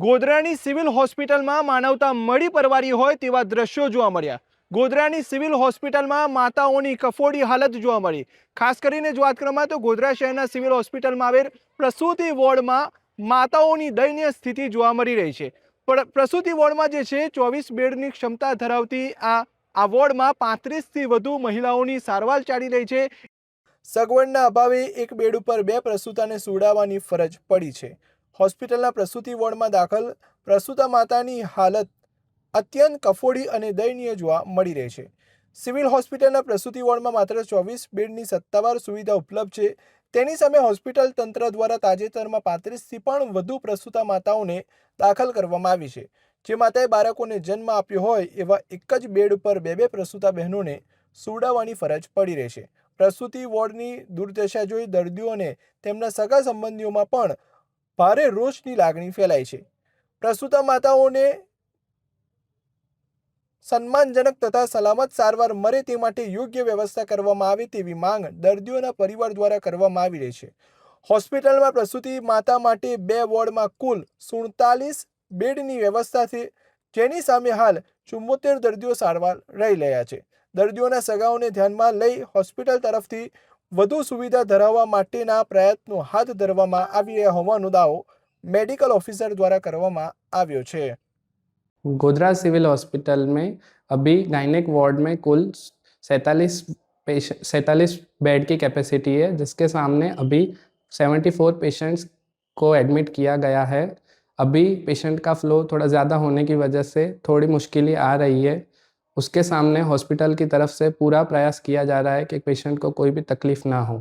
ગોધરાની civil હોસ્પિટલમાં માનવતા મળી પરવારી હોય તેવા દ્રશ્યો જોવા મળ્યા। ગોધરાની સિવિલ હોસ્પિટલમાં માતાઓની કફોડી હાલત જોવા મળી। ખાસ કરીને જો વાત કરવામાં તો ગોધરા શહેરના સિવિલ હોસ્પિટલમાં આવેલ પ્રસૂતિ વોર્ડમાં માતાઓની દયનીય સ્થિતિ જોવા મળી રહી છે। પણ પ્રસૂતિ વોર્ડમાં જે છે 24 બેડની ક્ષમતા ધરાવતી આ વોર્ડમાં 35થી વધુ મહિલાઓની સારવાર ચાલી રહી છે। સગવડના અભાવે એક બેડ ઉપર 2 પ્રસૂતાને સુવડાવવાની ફરજ પડી છે। હોસ્પિટલના પ્રસૂતિ વોર્ડમાં દાખલ પ્રસૂતા માતાની હાલત અત્યંત કફોડી અને દયનીય જોવા મળી રહી છે। સિવિલ હોસ્પિટલના પ્રસૂતિ વોર્ડમાં માત્ર 24 બેડની સત્તાવાર સુવિધા ઉપલબ્ધ છે। તેની સામે હોસ્પિટલ તંત્ર દ્વારા તાજેતરમાં 35થી પણ વધુ પ્રસૂતા માતાઓને દાખલ કરવામાં આવી છે। જે માતાએ બાળકોને જન્મ આપ્યો હોય એવા એક જ બેડ ઉપર 2 પ્રસૂતા બહેનોને સુવડાવવાની ફરજ પડી રહી છે। પ્રસૂતિ વોર્ડની દુર્દશા જોઈ દર્દીઓ અને તેમના સગા સંબંધીઓમાં પણ ભારે રોષની લાગણી ફેલાઈ છે। પ્રસૂતા માતાઓને સન્માનજનક તથા સલામત સારવાર મળે તે માટે યોગ્ય વ્યવસ્થા કરવામાં આવે તેવી માંગ દર્દીઓના પરિવાર દ્વારા કરવામાં આવી રહી છે। હોસ્પિટલમાં પ્રસૂતિ માતા માટે 2 વોર્ડમાં કુલ 47 બેડની વ્યવસ્થા છે, જેની સામે હાલ 74 દર્દીઓ સારવાર લઈ રહ્યા છે। દર્દીઓના સગાઓને ધ્યાનમાં લઈ હોસ્પિટલ તરફથી વધુ સુવિધા ધરાવવા માટેના પ્રયત્નો હાથ ધરવામાં આવી રહ્યા હોવાનો દાવો મેડિકલ ઓફિસર દ્વારા કરવામાં આવ્યો છે। गोधरा सिविल हॉस्पिटल में अभी गायनेक वार्ड में कुल 47 बेड की कैपेसिटी है, जिसके सामने अभी 74 पेशेंट्स को एडमिट किया गया है। अभी पेशेंट का फ्लो थोड़ा ज़्यादा होने की वजह से थोड़ी मुश्किलें आ रही है। उसके सामने हॉस्पिटल की तरफ से पूरा प्रयास किया जा रहा है कि पेशेंट को कोई भी तकलीफ़ ना हो।